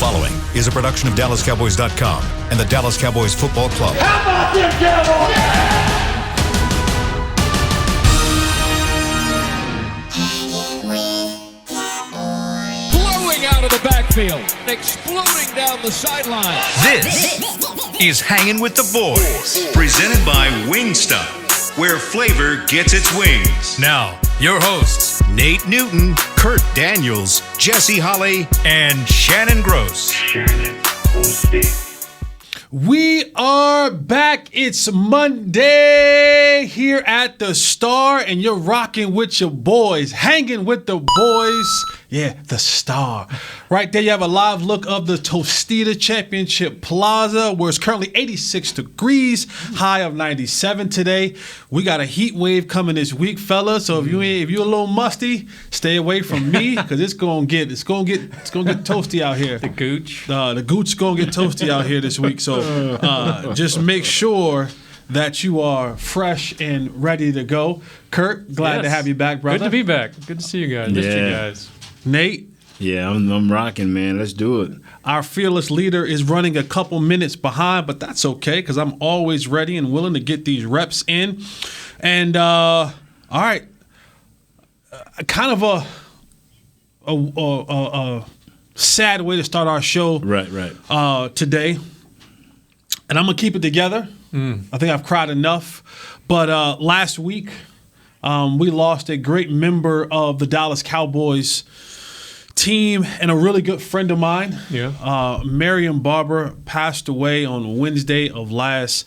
following is a production of DallasCowboys.com and the Dallas Cowboys Football Club. How about them Cowboys? Blowing out of the backfield, exploding down the sideline. This is Hangin' with the Boys, presented by Wingstop, where flavor gets its wings. Now, your hosts, Nate Newton, Kurt Daniels, Jesse Holley, and Shannon Gross. We are back. It's Monday here at the Star, and you're rocking with your boys, hanging with the boys. Yeah, the Star. Right there, you have a live look of the Tostita Championship Plaza, where it's currently 86 degrees, high of 97 today. We got a heat wave coming this week, fellas. So if you're a little musty, stay away from me, because it's gonna get toasty out here. The gooch. The gooch gonna get toasty out here this week. So just make sure that you are fresh and ready to go. Kurt, glad to have you back, brother. Good to be back. Good to see you guys. Missed you guys. Nate. Yeah, I'm rocking, man. Let's do it. Our fearless leader is running a couple minutes behind, but that's okay, because I'm always ready and willing to get these reps in. And all right, kind of a sad way to start our show. Right. Today, and I'm gonna keep it together. I think I've cried enough. But last week, we lost a great member of the Dallas Cowboys team and a really good friend of mine. Yeah. Marion Barber passed away on Wednesday of last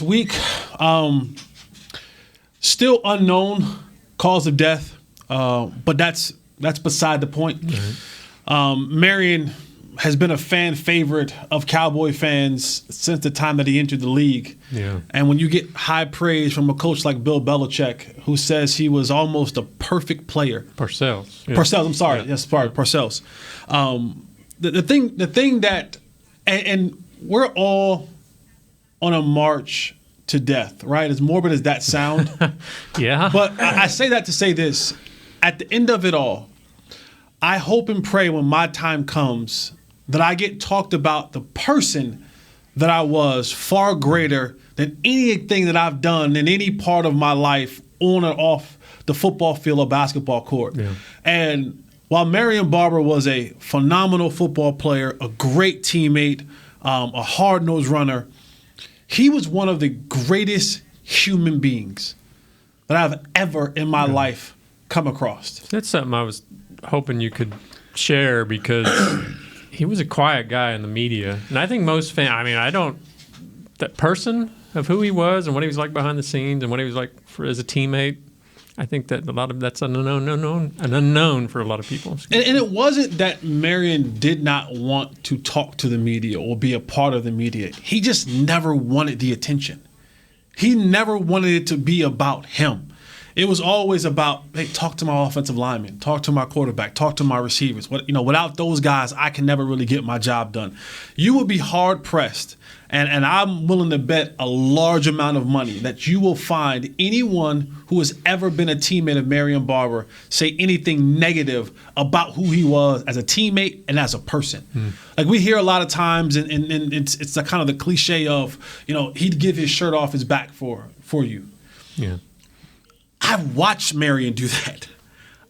week. Still unknown cause of death, but that's beside the point. Mm-hmm. Marion has been a fan favorite of Cowboy fans since the time that he entered the league. Yeah. And when you get high praise from a coach like Bill Belichick, who says he was almost a perfect player. Parcells. Yeah. Parcells, I'm sorry. Yeah. Yes, sorry, Parcells. The thing that, and we're all on a march to death, right? As morbid as that sound. Yeah. But I say that to say this. At the end of it all, I hope and pray when my time comes that I get talked about the person that I was far greater than anything that I've done in any part of my life on or off the football field or basketball court. Yeah. And while Marion Barber was a phenomenal football player, a great teammate, a hard-nosed runner, he was one of the greatest human beings that I've ever in my life come across. That's something I was hoping you could share, because he was a quiet guy in the media. And I think most fans, that person of who he was and what he was like behind the scenes and what he was like as a teammate, I think that a lot of that's an unknown for a lot of people. And it wasn't that Marion did not want to talk to the media or be a part of the media. He just never wanted the attention. He never wanted it to be about him. It was always about, hey, talk to my offensive lineman, talk to my quarterback, talk to my receivers. Without those guys, I can never really get my job done. You would be hard pressed, and I'm willing to bet a large amount of money that you will find anyone who has ever been a teammate of Marion Barber say anything negative about who he was as a teammate and as a person. Like we hear a lot of times, and it's the kind of the cliche of, he'd give his shirt off his back for you. Yeah. I've watched Marion do that.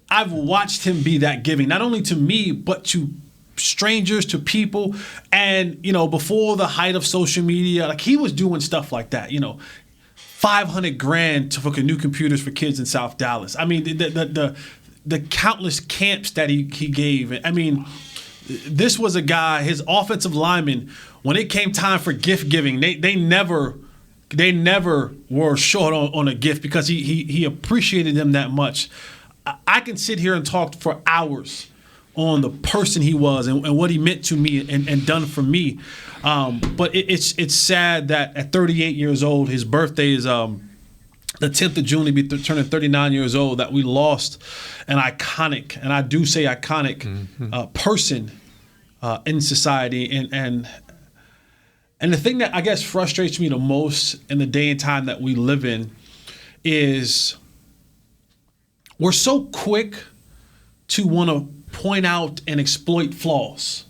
I've watched him be that giving, not only to me, but to strangers, to people. And, before the height of social media, like he was doing stuff like that, $500,000 for new computers for kids in South Dallas. I mean, the countless camps that he gave. I mean, this was a guy, his offensive linemen, when it came time for gift giving, they never were short on a gift, because he appreciated them that much. I can sit here and talk for hours on the person he was and what he meant to me and done for me. But it's sad that at 38 years old, his birthday is the 10th of June, he'll be turning 39 years old, that we lost an iconic, and I do say iconic, person in society. And the thing that I guess frustrates me the most in the day and time that we live in is we're so quick to want to point out and exploit flaws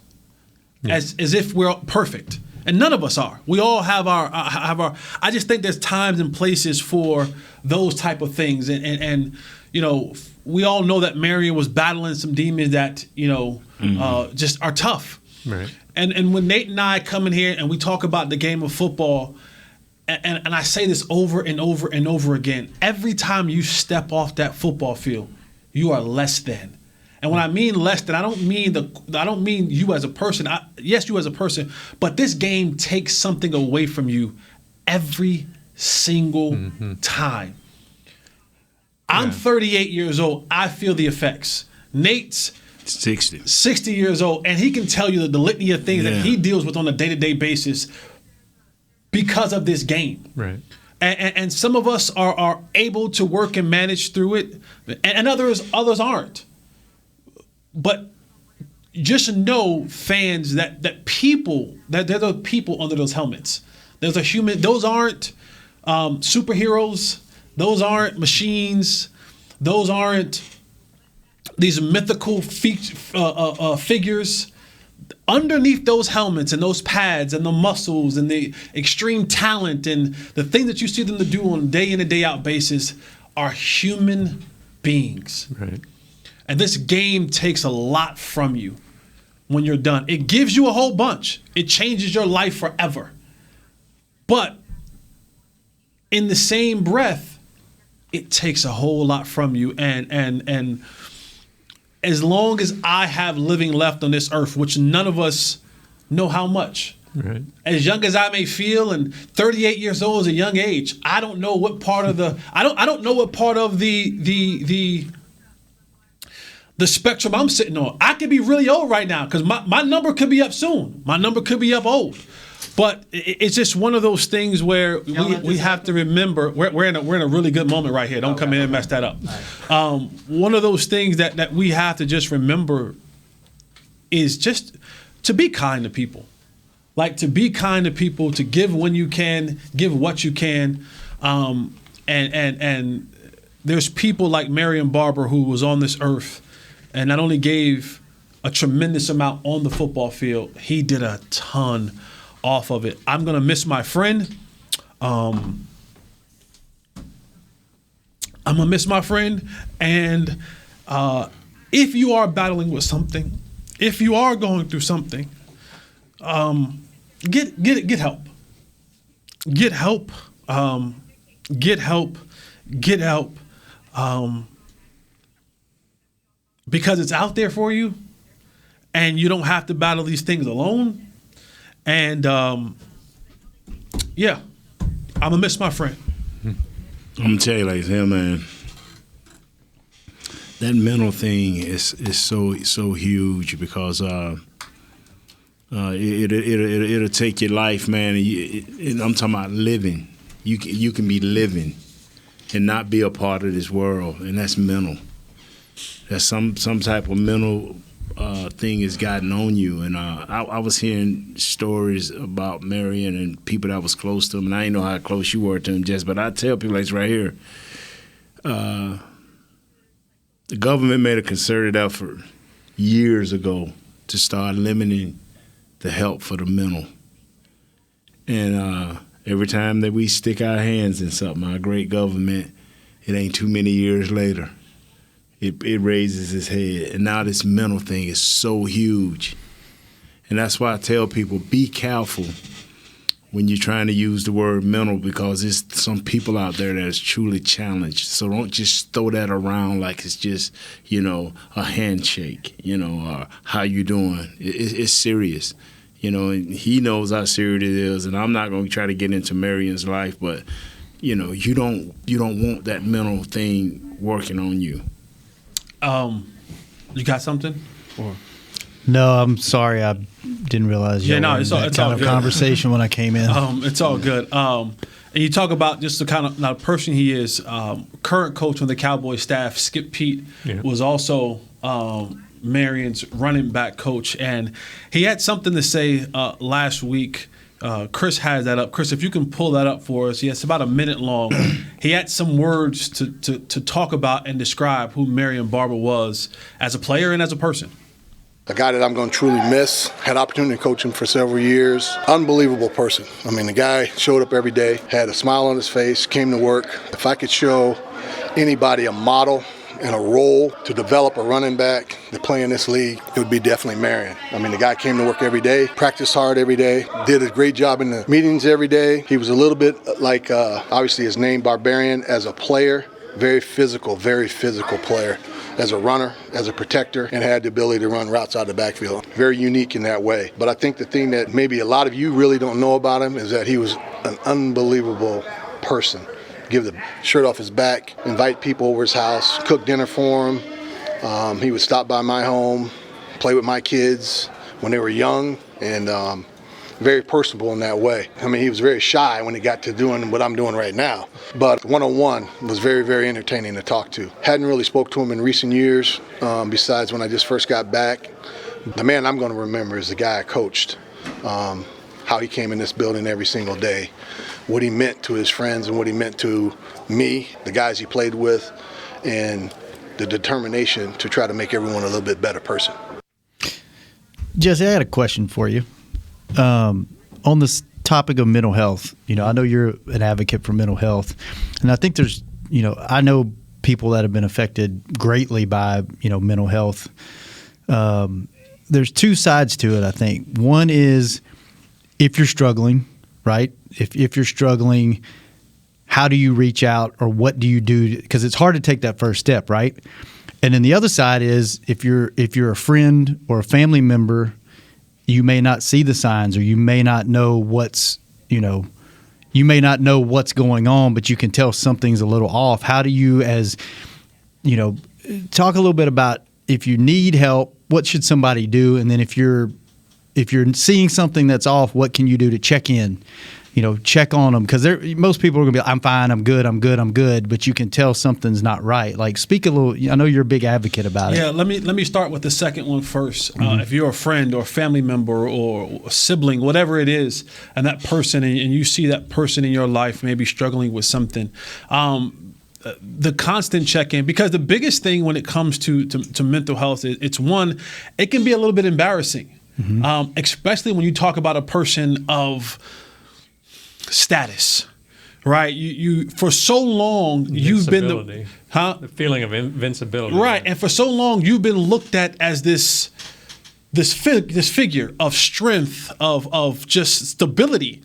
as if we're perfect. And none of us are. We all have our I just think there's times and places for those type of things. And you know, we all know that Marion was battling some demons that, you know, just are tough. Right. And when Nate and I come in here and we talk about the game of football, and I say this over and over and over again, every time you step off that football field, you are less than. And when I mean less than, I don't mean you as a person. Yes, you as a person, but this game takes something away from you every single time. I'm 38 years old. I feel the effects. Nate's 60 years old, and he can tell you the litany of things that he deals with on a day-to-day basis because of this game. Right. And some of us are able to work and manage through it, and others aren't. But just know, fans, that there's are people under those helmets. There's a human. Those aren't superheroes. Those aren't machines. Those aren't these mythical figures. Underneath those helmets and those pads and the muscles and the extreme talent and the things that you see them to do on a day in and day out basis are human beings. Right. And this game takes a lot from you when you're done. It gives you a whole bunch. It changes your life forever. But in the same breath, it takes a whole lot from you. And as long as I have living left on this earth, which none of us know how much. Right. As young as I may feel, and 38 years old is a young age, I don't know what part of the spectrum I'm sitting on. I could be really old right now because my number could be up soon. My number could be up old. But it's just one of those things where we have to remember we're in a really good moment right here. Don't come in and mess that up. One of those things that we have to just remember is just to be kind to people. Like, to be kind to people, to give when you can, give what you can. And there's people like Marion Barber who was on this earth and not only gave a tremendous amount on the football field, he did a ton off of it. I'm going to miss my friend. I'm going to miss my friend. And if you are battling with something, if you are going through something, get help. Get help. Get help. Get help. Because it's out there for you, and you don't have to battle these things alone. And I'm gonna miss my friend. I'm gonna tell you like this, man. That mental thing is so huge because it'll take your life, man. And I'm talking about living. You can be living and not be a part of this world, and that's mental. That's some type of mental thing has gotten on you. And I was hearing stories about Marion and people that was close to him, and I didn't know how close you were to him, Jess, but I tell people like this right here. The government made a concerted effort years ago to start limiting the help for the mental. And every time that we stick our hands in something, our great government, it ain't too many years later, it raises its head. And now this mental thing is so huge. And that's why I tell people, be careful when you're trying to use the word mental, because there's some people out there that is truly challenged. So don't just throw that around like it's just, a handshake, or how you doing. It's serious, and he knows how serious it is. And I'm not going to try to get into Marion's life, but, you don't want that mental thing working on you. You got something? Or? No, I'm sorry. I didn't realize you were in that kind of conversation when I came in. It's all good. And you talk about just the kind of person he is. Current coach on the Cowboys staff, Skip Pete, was also Marion's running back coach. And he had something to say last week Chris has that up. Chris, if you can pull that up for us. It's about a minute long. He had some words to talk about and describe who Marion Barber was as a player and as a person. A guy that I'm going to truly miss. Had opportunity to coach him for several years. Unbelievable person. I mean, the guy showed up every day, had a smile on his face, came to work. If I could show anybody a model and a role to develop a running back to play in this league, it would be definitely Marion. I mean, the guy came to work every day, practiced hard every day, did a great job in the meetings every day. He was a little bit like, obviously his name, Barbarian, as a player, very physical player. As a runner, as a protector, and had the ability to run routes out of the backfield. Very unique in that way. But I think the thing that maybe a lot of you really don't know about him is that he was an unbelievable person. Give the shirt off his back, invite people over his house, cook dinner for him. He would stop by my home, play with my kids when they were young, and very personable in that way. I mean, he was very shy when he got to doing what I'm doing right now. But one-on-one was very, very entertaining to talk to. Hadn't really spoke to him in recent years, besides when I just first got back. The man I'm going to remember is the guy I coached, how he came in this building every single day, what he meant to his friends and what he meant to me, the guys he played with, and the determination to try to make everyone a little bit better person. Jesse, I had a question for you. On this topic of mental health, I know you're an advocate for mental health, and I think there's, I know people that have been affected greatly by, mental health. There's two sides to it, I think. One is if you're struggling, right? If you're struggling, how do you reach out or what do you do? Because it's hard to take that first step, right? And then the other side is if you're a friend or a family member, you may not see the signs, or you may not know what's going on, but you can tell something's a little off. How do you, talk a little bit about if you need help, what should somebody do? And then if you're seeing something that's off, what can you do to check in? Check on them, because most people are going to be like, I'm fine, I'm good, but you can tell something's not right. Like, speak a little. I know you're a big advocate about it. Yeah, let me start with the second one first. If you're a friend or a family member or a sibling, whatever it is, and that person, and you see that person in your life maybe struggling with something, the constant check-in, because the biggest thing when it comes to mental health, it's one, it can be a little bit embarrassing, especially when you talk about a person of status, right? You for so long you've been the feeling of invincibility, right? And for so long you've been looked at as this figure of strength, of just stability.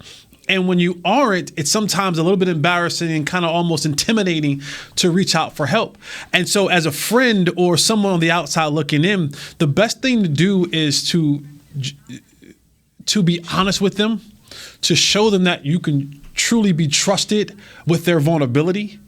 And when you aren't, it's sometimes a little bit embarrassing and kind of almost intimidating to reach out for help. And so as a friend or someone on the outside looking in, the best thing to do is to be honest with them, to show them that you can truly be trusted with their vulnerability.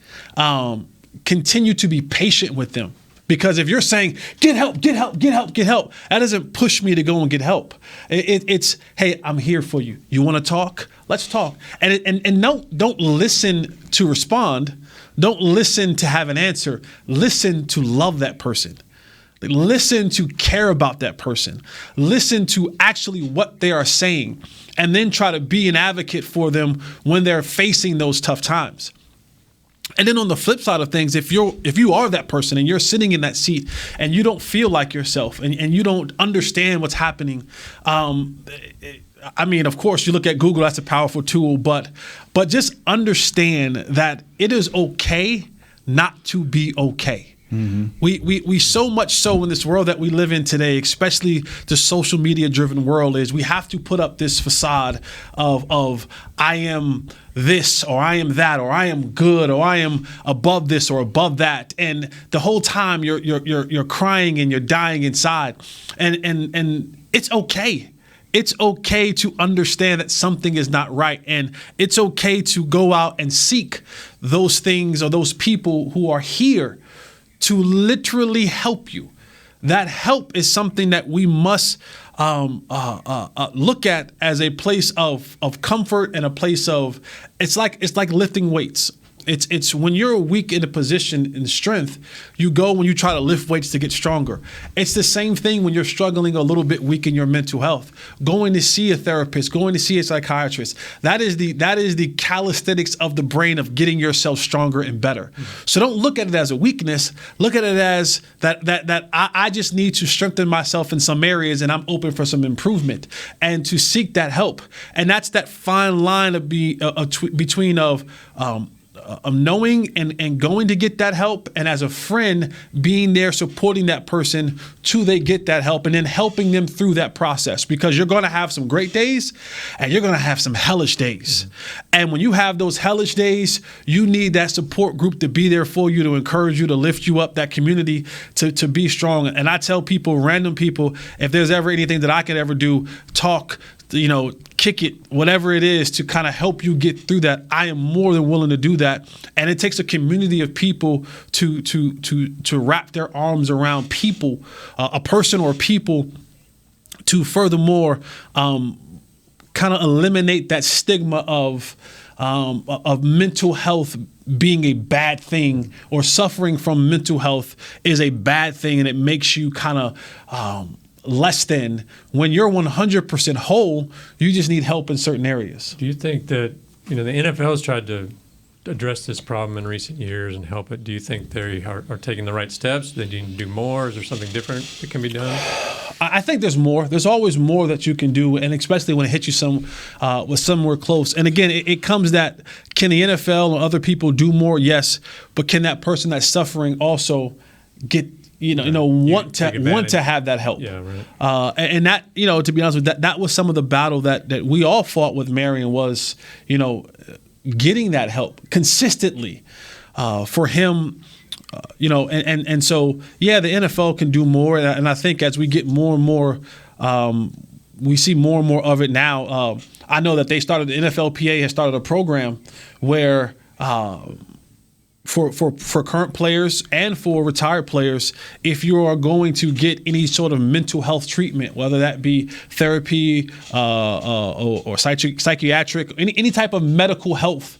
Continue to be patient with them. Because if you're saying, get help, that doesn't push me to go and get help. It's, hey, I'm here for you. You want to talk? Let's talk. And don't listen to respond. Don't listen to have an answer. Listen to love that person. Listen to care about that person. Listen to actually what they are saying, and then try to be an advocate for them when they're facing those tough times. And then on the flip side of things, if you are that person and you're sitting in that seat and you don't feel like yourself and you don't understand what's happening, I mean, of course, you look at Google, that's a powerful tool, but just understand that it is okay not to be okay. Mm-hmm. We so much so in this world that we live in today, especially the social media driven world, is we have to put up this facade of I am this or I am that or I am good or I am above this or above that, and the whole time you're crying and you're dying inside, and it's okay. It's okay to understand that something is not right, and it's okay to go out and seek those things or those people who are here to literally help you. That help is something that we must look at as a place of comfort and a place of, it's like lifting weights. It's when you're weak in a position in strength, you go when you try to lift weights to get stronger. It's the same thing when you're struggling a little bit weak in your mental health. Going to see a therapist, going to see a psychiatrist. That is the calisthenics of the brain of getting yourself stronger and better. So don't look at it as a weakness. Look at it as that I just need to strengthen myself in some areas, and I'm open for some improvement and to seek that help. And that's that fine line of between knowing and going to get that help, and as a friend being there supporting that person till they get that help, and then helping them through that process, because you're going to have some great days and you're going to have some hellish days. And when you have those hellish days, you need that support group to be there for you, to encourage you, to lift you up, that community to be strong. And I tell people, random people, if there's ever anything that I could ever do, talk, kick it, whatever it is, to kind of help you get through that, I am more than willing to do that. And it takes a community of people to wrap their arms around people, a person or people, to furthermore kind of eliminate that stigma of mental health being a bad thing, or suffering from mental health is a bad thing, and it makes you kind of less than. When you're 100% whole, you just need help in certain areas. Do you think that the NFL has tried to address this problem in recent years and help it? Do you think they are taking the right steps? Do they need to do more? Is there something different that can be done? I think there's more. There's always more that you can do, and especially when it hits you with somewhere close. And again, it comes that, can the NFL or other people do more? Yes, but can that person that's suffering also get want to have that help? Yeah, right. And that, to be honest with you, that was some of the battle that we all fought with Marion, was getting that help consistently for him. And so, yeah, the NFL can do more. And I think as we get more and more, we see more and more of it now. I know that the NFLPA has started a program where for current players and for retired players, if you are going to get any sort of mental health treatment, whether that be therapy or psychiatric, any type of medical health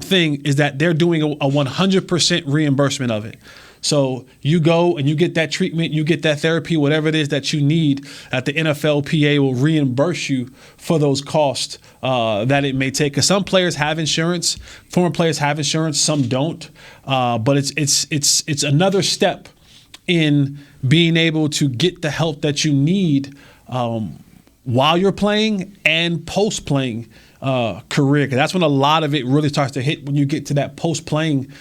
thing, is that they're doing a 100% reimbursement of it. So you go and you get that treatment, you get that therapy, whatever it is that you need, that the NFLPA will reimburse you for those costs that it may take. Because some players have insurance, former players have insurance, some don't. But it's another step in being able to get the help that you need while you're playing and post-playing career. Because that's when a lot of it really starts to hit, when you get to that post-playing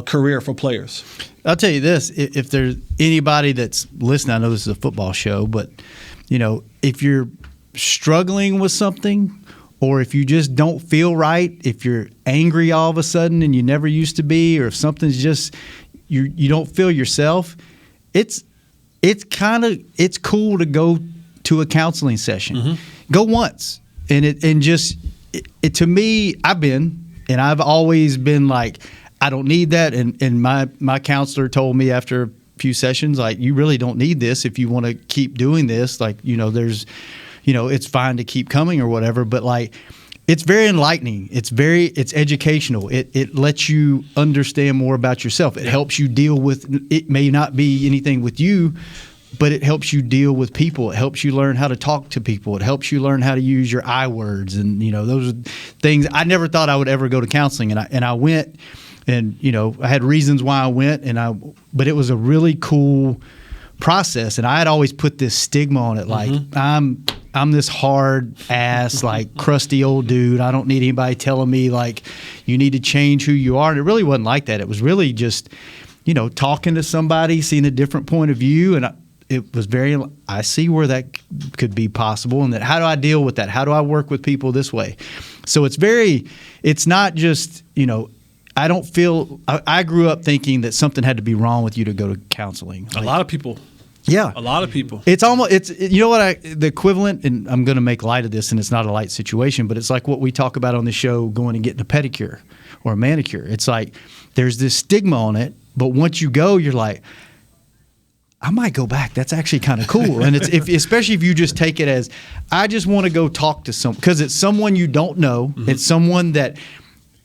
career for players. I'll tell you this, if there's anybody that's listening, I know this is a football show, but if you're struggling with something, or if you just don't feel right, if you're angry all of a sudden and you never used to be, or if something's just you don't feel yourself, it's cool to go to a counseling session. Mm-hmm. Go once, and just to me, I've always been like, I don't need that, and my counselor told me after a few sessions, like, you really don't need this if you want to keep doing this. Like, there's, it's fine to keep coming or whatever, but like, it's very enlightening. It's educational. It lets you understand more about yourself. It helps you deal with, it may not be anything with you, but it helps you deal with people. It helps you learn how to talk to people. It helps you learn how to use your I words, and those are things I never thought I would ever go to counseling, and I went. And, I had reasons why I went, but it was a really cool process. And I had always put this stigma on it, like, I'm this hard ass, like, crusty old dude. I don't need anybody telling me, like, you need to change who you are. And it really wasn't like that. It was really just, talking to somebody, seeing a different point of view. And it was I see where that could be possible, and that, how do I deal with that? How do I work with people this way? So it's not just, I don't feel – I grew up thinking that something had to be wrong with you to go to counseling. A lot of people. Yeah. A lot of people. It's almost – the equivalent – and I'm going to make light of this, and it's not a light situation, but it's like what we talk about on the show, going and getting a pedicure or a manicure. It's like there's this stigma on it, but once you go, you're like, I might go back. That's actually kind of cool. And especially if you just take it as, I just want to go talk to someone, because it's someone you don't know. Mm-hmm. It's someone that –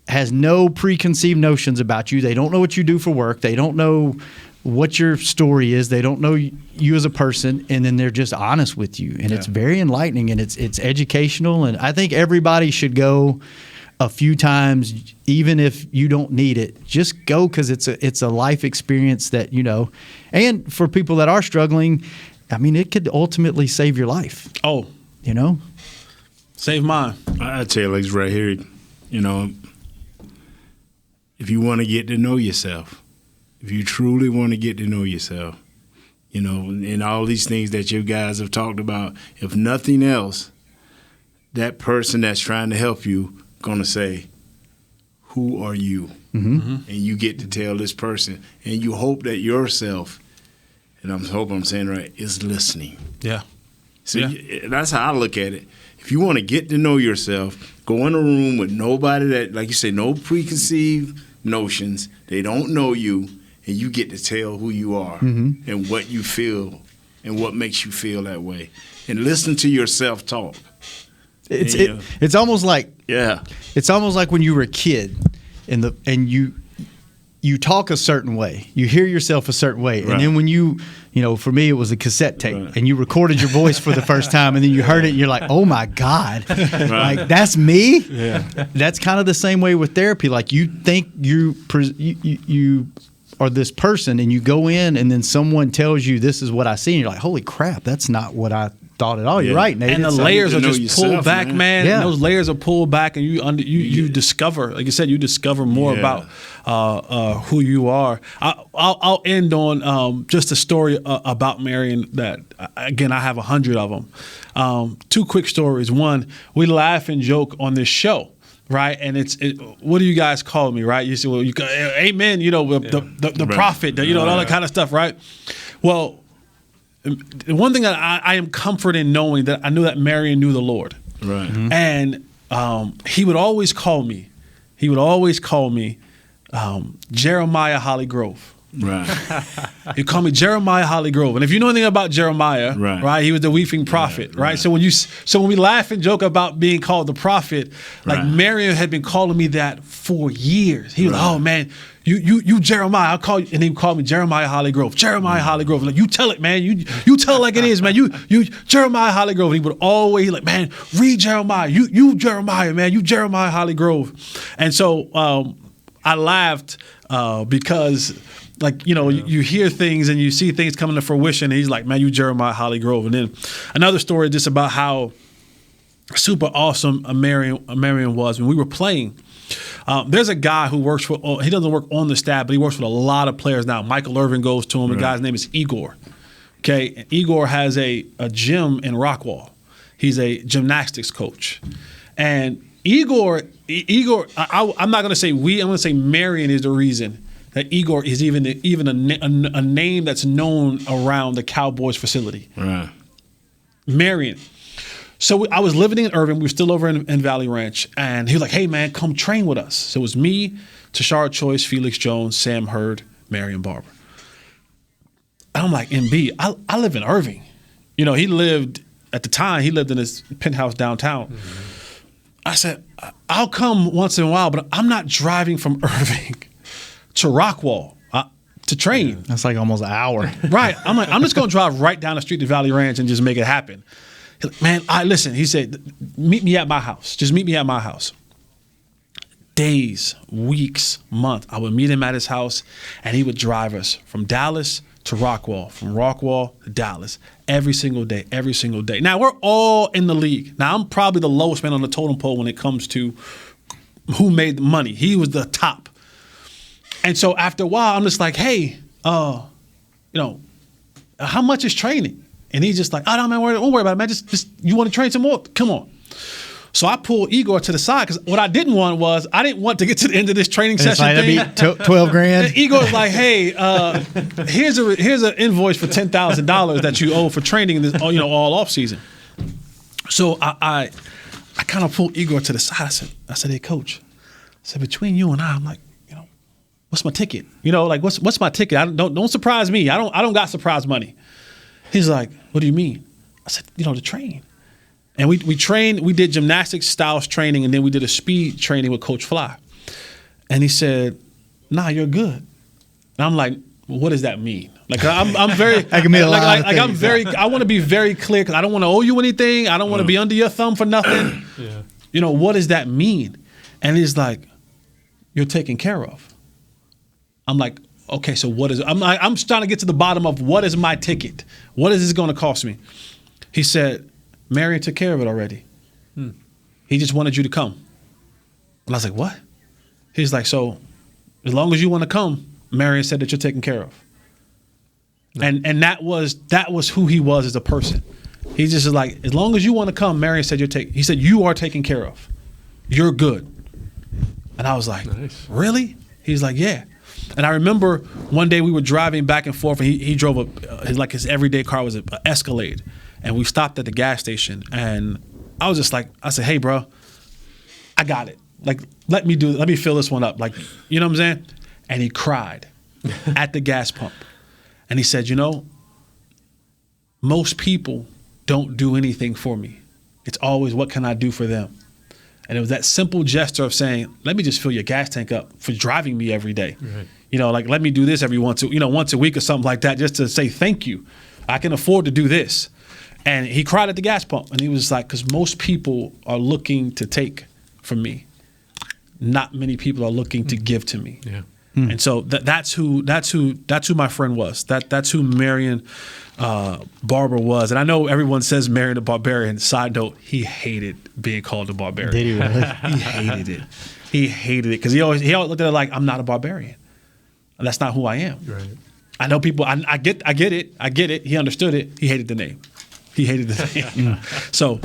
has no preconceived notions about you. They don't know what you do for work. They don't know what your story is. They don't know you as a person, and then they're just honest with you. And it's very enlightening, and it's educational. And I think everybody should go a few times, even if you don't need it. Just go, because it's a life experience that, and for people that are struggling, I mean, it could ultimately save your life. Oh, save mine. I tell you, like right here, if you want to get to know yourself, if you truly want to get to know yourself, and all these things that you guys have talked about, if nothing else, that person that's trying to help you going to say, who are you? Mm-hmm. And you get to tell this person, and you hope that yourself, and I hope I'm saying right, is listening. Yeah. So that's how I look at it. If you want to get to know yourself, go in a room with nobody that, like you say, no preconceived notions. They don't know you, and you get to tell who you are and what you feel and what makes you feel that way. And listen to your self-talk. It's almost like it's almost like when you were a kid and you talk a certain way, you hear yourself a certain way, and then when you for me it was a cassette tape, and you recorded your voice for the first time, and then you heard it, and you're like, oh my God, like that's me. That's kind of the same way with therapy. Like you think you are this person, and you go in, and then someone tells you this is what I see, and you're like, holy crap, that's not what I thought at all. You're right, Nate. And the layers are just pulled back, man. Yeah. And those layers are pulled back, and you discover, like you said, you discover more about who you are. I'll end on just a story about Marion that, again, I have 100 of them. Two quick stories. One, we laugh and joke on this show. Right, and what do you guys call me? Right, you say, well, amen. The prophet, all that kind of stuff. Right. Well, the one thing that I am comforted in knowing that I knew that Marion knew the Lord. Right. Mm-hmm. And he would always call me. Jeremiah Holly Grove. Right. He called me Jeremiah Holly Grove. And if you know anything about Jeremiah, right, he was the weeping prophet, right? So when we laugh and joke about being called the prophet, like Marion had been calling me that for years. He was like, oh man, you Jeremiah, I'll call you, and he called me Jeremiah Holly Grove. Jeremiah Holly Grove. Like, you tell it, man. You tell it like it is, man. You Jeremiah Holly Grove. And he would always like, man, read Jeremiah. You Jeremiah, man. You Jeremiah Holly Grove. And so I laughed because, like, you hear things and you see things coming to fruition, and he's like, man, you Jeremiah Holly Grove. And then another story just about how super awesome Marion was when we were playing. There's a guy who works he doesn't work on the staff, but he works with a lot of players now. Michael Irvin goes to him. The guy's name is Igor. Okay, and Igor has a gym in Rockwall. He's a gymnastics coach. And Igor, I'm not going to say I'm going to say Marion is the reason that Igor is even a name that's known around the Cowboys facility. Right. Marion. So I was living in Irving. We were still over in Valley Ranch. And he was like, hey, man, come train with us. So it was me, Tashard Choice, Felix Jones, Sam Hurd, Marion Barber. And I'm like, MB, I live in Irving. He lived in his penthouse downtown. Mm-hmm. I said, I'll come once in a while, but I'm not driving from Irving to Rockwall to train. That's like almost an hour. Right. I'm like, I'm just going to drive right down the street to Valley Ranch and just make it happen. He's like, man, listen. He said, meet me at my house. Just meet me at my house. Days, weeks, months, I would meet him at his house, and he would drive us from Dallas to Rockwall, from Rockwall to Dallas, every single day. Now, we're all in the league. Now, I'm probably the lowest man on the totem pole when it comes to who made the money. He was the top. And so after a while, I'm just like, hey, how much is training? And he's just like, oh, no, man, don't worry about it, man. Just you want to train some more? Come on. So I pulled Igor to the side because what I didn't want to get to the end of this training session thing. That'd be $12,000. And Igor's like, hey, here's an invoice for $10,000 that you owe for training this, all off season. So I kind of pulled Igor to the side. I said, hey, coach. I said, between you and I'm like, what's my ticket? What's my ticket? Don't surprise me. I don't got surprise money. He's like, what do you mean? I said, to train. And we trained, we did gymnastics styles training, and then we did a speed training with Coach Fly. And he said, nah, you're good. And I'm like, well, what does that mean? Like I'm very, That can mean a lot of I'm things. very, I want to be very clear because I don't want to owe you anything. I don't want to be under your thumb for nothing. Yeah. You know, what does that mean? And he's like, you're taken care of. I'm like, okay, so what is, I'm trying to get to the bottom of what is my ticket? What is this going to cost me? He said, Marion took care of it already. He just wanted you to come. And I was like, what? He's like, so as long as you want to come, Marion said that you're taken care of. And that was who he was as a person. He just is like, as long as you want to come, Marion said he said, you are taken care of. You're good. And I was like, nice. Really? He's like, yeah. And I remember one day we were driving back and forth, and he drove his everyday car was an Escalade. And we stopped at the gas station, and I was just like, I said, hey, bro, I got it. Like, let me fill this one up. Like, you know what I'm saying? And he cried at the gas pump. And he said, you know, most people don't do anything for me. It's always, what can I do for them? And it was that simple gesture of saying, let me just fill your gas tank up for driving me every day. Right. You know, like, let me do this once a week or something like that, just to say thank you. I can afford to do this. And he cried at the gas pump. And he was like, because most people are looking to take from me. Not many people are looking to give to me. Yeah. And so that's who my friend was. That's who Marion Barber was. And I know everyone says Marion the Barbarian. Side note, he hated being called a barbarian. Did he really? He hated it. He hated it because he always looked at it like, I'm not a barbarian. That's not who I am. Right. I know people. I get it. He understood it. He hated the name. So,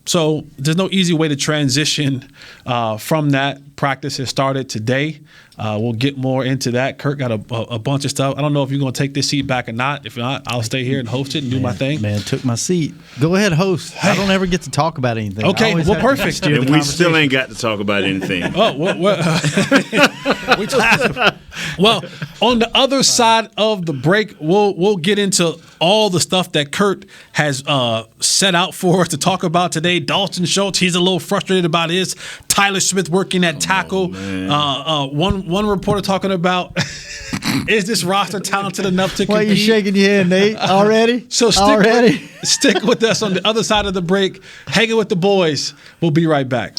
So there's no easy way to transition from that. Practice has started today. We'll get more into that. Kurt got a bunch of stuff. I don't know if you're going to take this seat back or not. If not, I'll stay here and host it and do my thing. Man, took my seat. Go ahead, host. I don't ever get to talk about anything. Okay, well, perfect. And we still ain't got to talk about anything. Well, on the other side of the break, we'll get into all the stuff that Kurt has set out for us to talk about today. Dalton Schultz, he's a little frustrated about his. Tyler Smith working at tackle. One reporter talking about, is this roster talented enough to compete? Why are you shaking your head, Nate? Already? So stick with us on the other side of the break. Hanging with the boys. We'll be right back.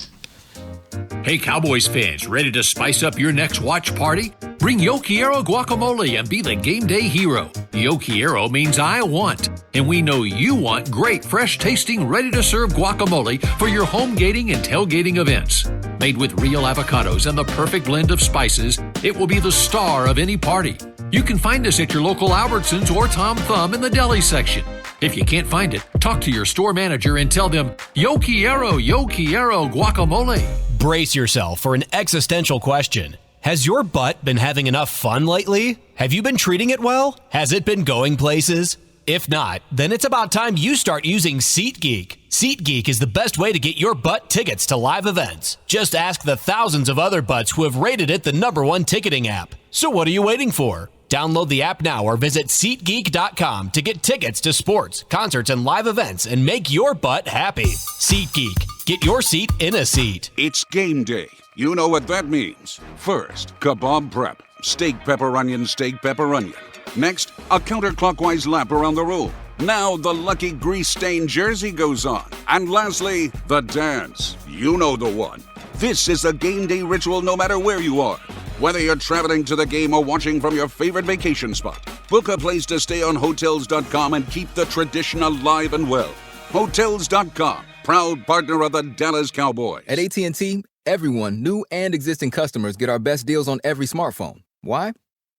Hey, Cowboys fans, ready to spice up your next watch party? Bring Yo Quiero guacamole and be the game day hero. Yo Quiero means I want, and we know you want great, fresh-tasting, ready-to-serve guacamole for your home gating and tailgating events. Made with real avocados and the perfect blend of spices, it will be the star of any party. You can find us at your local Albertsons or Tom Thumb in the deli section. If you can't find it, talk to your store manager and tell them, Yo Quiero guacamole. Brace yourself for an existential question. Has your butt been having enough fun lately? Have you been treating it well? Has it been going places? If not, then it's about time you start using SeatGeek. SeatGeek is the best way to get your butt tickets to live events. Just ask the thousands of other butts who have rated it the #1 ticketing app. So what are you waiting for? Download the app now or visit SeatGeek.com to get tickets to sports, concerts, and live events and make your butt happy. SeatGeek. Get your seat in a seat. It's game day. You know what that means. First, kebab prep. Steak, pepper, onion, steak, pepper, onion. Next, a counterclockwise lap around the room. Now the lucky grease-stained jersey goes on. And lastly, the dance. You know the one. This is a game day ritual no matter where you are. Whether you're traveling to the game or watching from your favorite vacation spot, book a place to stay on Hotels.com and keep the tradition alive and well. Hotels.com, proud partner of the Dallas Cowboys. At AT&T, everyone, new and existing customers, get our best deals on every smartphone. Why?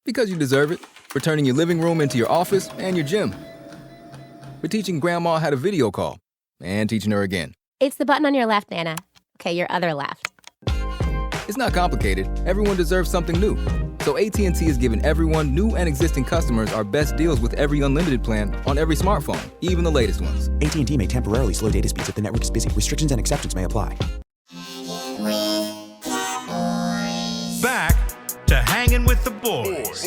Because you deserve it. For turning your living room into your office and your gym. For teaching grandma how to video call and teaching her again. It's the button on your left, Nana. Okay, your other left. It's not complicated. Everyone deserves something new. So AT&T is giving everyone, new and existing customers, our best deals with every unlimited plan on every smartphone, even the latest ones. AT&T may temporarily slow data speeds if the network is busy. Restrictions and exceptions may apply. Back to Hanging with the Boys.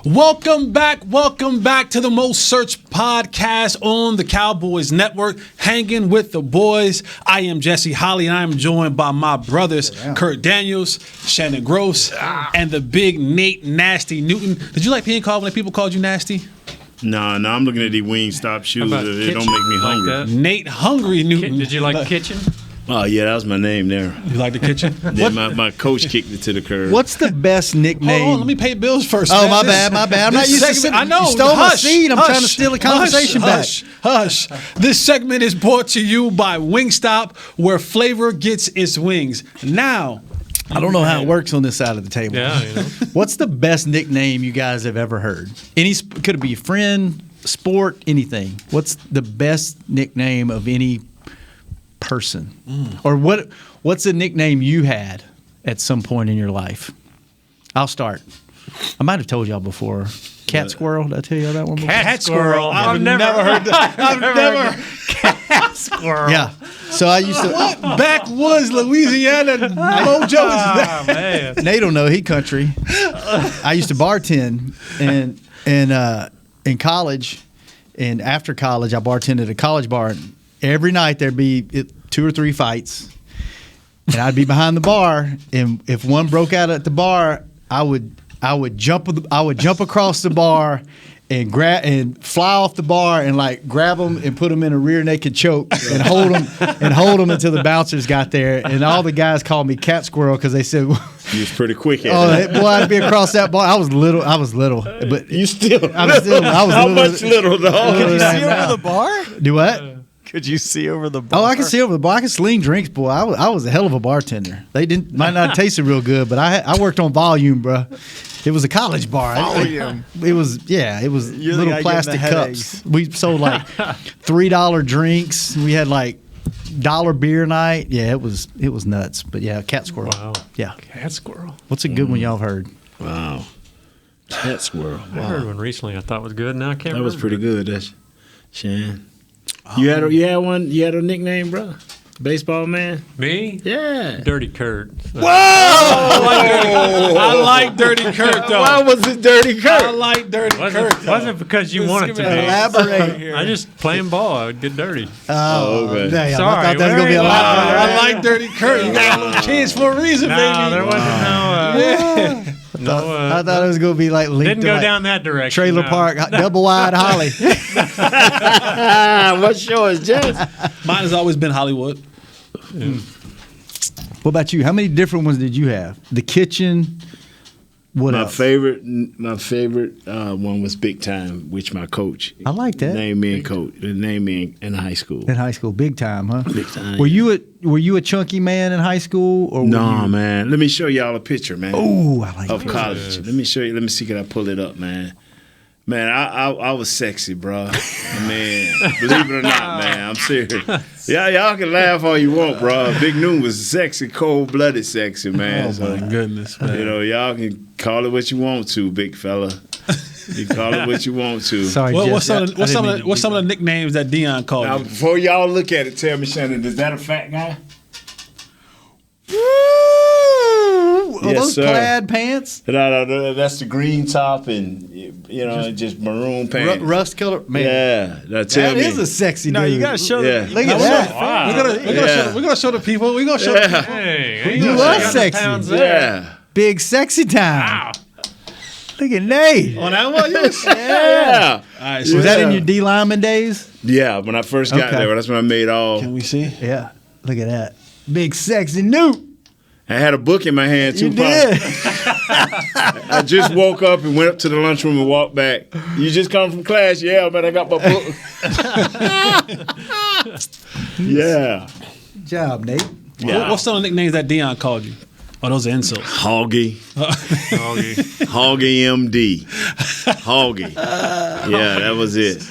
Welcome back to the most searched podcast on the Cowboys Network, Hanging with the Boys. I am Jesse Holly, and I am joined by my brothers, Kurt Daniels, Shannon Gross, and the big Nate Nasty Newton. Did you like being called when people called you nasty? No, I'm looking at these Wingstop shoes. It don't make me hungry. Like Nate Hungry Newton. Did you like Kitchen? Oh, yeah, that was my name there. You like the kitchen? Yeah, my coach kicked it to the curb. What's the best nickname? Hold on, let me pay bills first. Oh, man. my bad. I'm not used to sitting. I know. You stole my seat. I'm trying to steal the conversation back. Hush. This segment is brought to you by Wingstop, where flavor gets its wings. Now, I don't know how it works on this side of the table. Yeah, you know. What's the best nickname you guys have ever heard? Could it be friend, sport, anything? What's the best nickname of any person? Or what's a nickname you had at some point in your life? I'll start. I might have told y'all before. Cat squirrel. Did I tell y'all that one before? Cat squirrel. I've never heard that. I've never. Cat squirrel. Yeah. So I used to. What backwoods Louisiana Mojo is that? Man. Nate don't know. He country. I used to bartend and in college, and after college, I bartended at a college bar. Every night there'd be 2 or 3 fights, and I'd be behind the bar. And if one broke out at the bar, I would jump across the bar and fly off the bar and like grab them and put them in a rear naked choke and hold them until the bouncers got there. And all the guys called me Cat Squirrel because they said, You was pretty quick at "Oh, boy, I'd be across that bar." I was little, but You still. I was little. How much little, dog? Could you see over the bar? Do what? Could you see over the bar? Oh, I can see over the bar. I can sling drinks, boy. I was a hell of a bartender. They might not taste real good, but I worked on volume, bro. It was a college bar. Volume. It was You're the little guy plastic getting the cups. We sold like $3 drinks. We had like $1 beer night. Yeah, it was nuts. But yeah, cat squirrel. Wow. Yeah, Cat squirrel. what's a good one y'all have heard? Wow. Cat squirrel. I heard one recently I thought was good. Now I can't That remember. was pretty good. That's Shan. You had a nickname, bro? Baseball man? Me? Yeah. Dirty Kurt. Whoa! I like Dirty Kurt, though. Why was it Dirty Kurt? I like Dirty Kurt. Wasn't because you wanted to be. Elaborate here. I just playing ball. I would get dirty. Oh, okay. damn, Sorry, I thought that was gonna be a where lot. I like Dirty Kurt. You got a little chance for a reason, baby. No, there wasn't I thought it was gonna be like linked didn't to go like down that direction. Trailer no. Park, double wide Holly. What's yours, Jess? Mine has always been Hollywood. What about you? How many different ones did you have? The Kitchen. What My else? favorite one was Big Time, which my coach. I like that. Named me in high school. In high school, Big Time, huh? Big Time. Were you a chunky man in high school, or No, man. Let me show y'all a picture, man. Oh, I like of that. college. Let me show you. Let me see. Can I pull it up, man? Man, I was sexy, bro. Man, believe it or not, man, I'm serious. Y'all can laugh all you want, bro. Big Noon was sexy, cold-blooded sexy, man. Oh, my goodness, man. You know, y'all can call it what you want to, big fella. You call it what you want to. Sorry, What's Jess, some of the nicknames that Dion called Now, you? before y'all look at it, tell me, Shannon, is that a fat guy? Are those sir. plaid pants? No, that's the green top and just maroon pants. Rust color? Man, Yeah, that tell me. is a sexy No, dude. you gotta show Yeah. them. Look at that. Wow. We're gonna show the people. We're gonna show the people. Hey, You are sexy. Yeah. Big sexy time. Wow. Look at Nate. On that one, yes. Yeah. All right, so Was that in your D lineman days? Yeah, when I first got Okay. there, that's when I made all. Can we see? Yeah. Look at that. Big sexy Newt. I had a book in my hand, too. You did. I just woke up and went up to the lunchroom and walked back. You just come from class? Yeah, man, I got my book. Yeah. Good job, Nate. Yeah. What's some of the nicknames that Dion called you? Oh, those are insults. Hoggy. Hoggy MD. Hoggy. Yeah, that was it.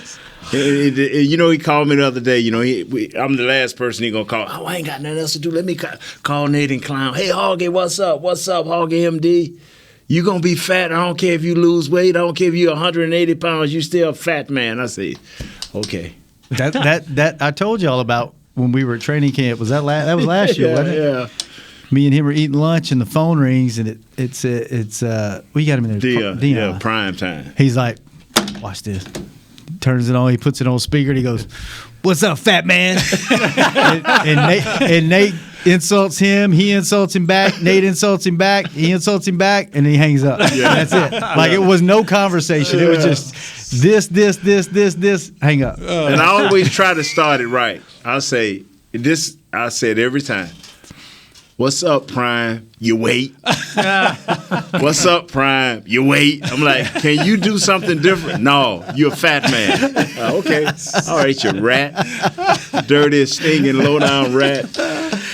He called me the other day. I'm the last person he gonna call. Oh, I ain't got nothing else to do. Let me call Nate and clown. Hey, Hoggy, what's up? What's up, Hoggy MD? You gonna be fat? I don't care if you lose weight. I don't care if you're 180 pounds. You still a fat man. I say, okay. That I told y'all about when we were at training camp. Was that was last year, wasn't it? Yeah. Me and him are eating lunch, and the phone rings, and it's we got him in there. Dion. Yeah, prime time. He's like, watch this. Turns it on. He puts it on speaker, and he goes, "What's up, fat man?" and Nate insults him. He insults him back. Nate insults him back. He insults him back, and then he hangs up. Yeah. That's it. Like it was no conversation. It was just this. Hang up. And I always try to start it right. I'll say this. I say it every time. What's up, Prime? You wait. What's up, Prime? You wait. I'm like, can you do something different? No, you're a fat man. Okay. All right, you rat. Dirty, stinging, low-down rat.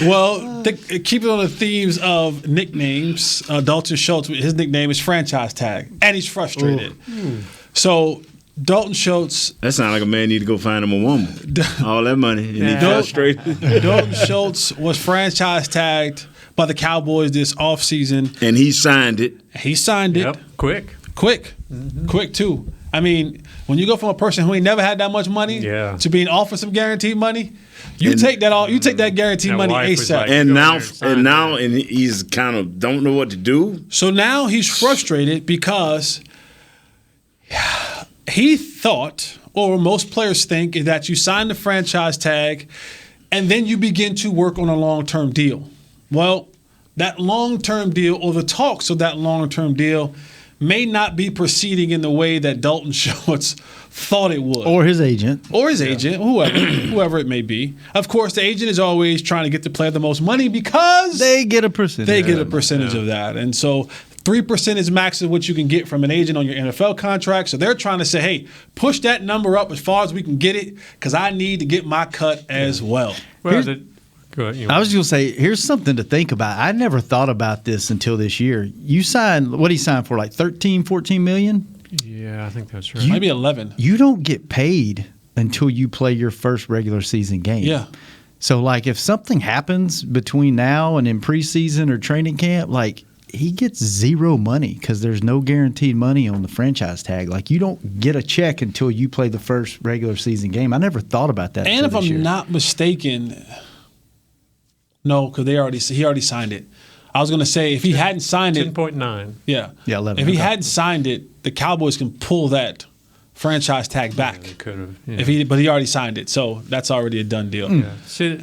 Well, keeping on the themes of nicknames, Dalton Schultz, his nickname is Franchise Tag, and he's frustrated. So Dalton Schultz. That sounds like a man need to go find him a woman. All that money. And he's frustrated. Dalton Schultz was franchise tagged by the Cowboys this offseason. And he signed it. He signed it. Yep. Quick. Quick, too. I mean, when you go from a person who ain't never had that much money to being offered some guaranteed money, you take that guaranteed money ASAP. Like, and now he's kind of don't know what to do. So now he's frustrated because he thought, or most players think, is that you sign the franchise tag and then you begin to work on a long-term deal. Well, that long-term deal or the talks of that long-term deal may not be proceeding in the way that Dalton Schultz thought it would. Or his agent. Whoever it may be. Of course, the agent is always trying to get the player the most money because they get a percentage. Of that. And so 3% is max of what you can get from an agent on your NFL contract. So they're trying to say, hey, push that number up as far as we can get it because I need to get my cut as well. Go ahead, I was going to say, here's something to think about. I never thought about this until this year. You signed, what did he sign for, like 13, 14 million? Yeah, I think that's right. Maybe 11. You don't get paid until you play your first regular season game. Yeah. So, like, if something happens between now and in preseason or training camp, like, he gets zero money because there's no guaranteed money on the franchise tag. Like, you don't get a check until you play the first regular season game. I never thought about that. And if I'm not mistaken, no, because he already signed it. I was going to say if he hadn't signed it, 10.9. Yeah, 11. If he hadn't signed it, the Cowboys can pull that franchise tag back. They could have. But he already signed it, so that's already a done deal. Yeah. See,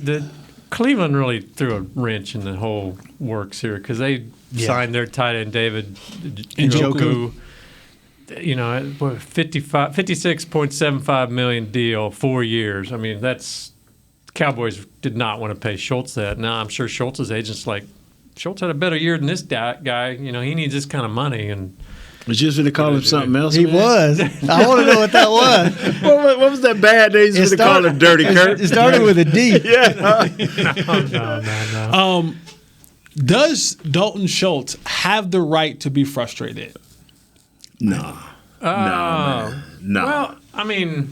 Cleveland really threw a wrench in the whole works here because they signed their tight end David Njoku. You know, $56.75 million deal, 4 years. I mean, Cowboys did not want to pay Schultz that. Now I'm sure Schultz's agent's like, Schultz had a better year than this guy. You know, he needs this kind of money. And was you going to call him something else? He was. I want to know what that was. What was that bad name? You going to call him Dirty Kurt? It started with a D. No. Does Dalton Schultz have the right to be frustrated? No. No. Well, I mean,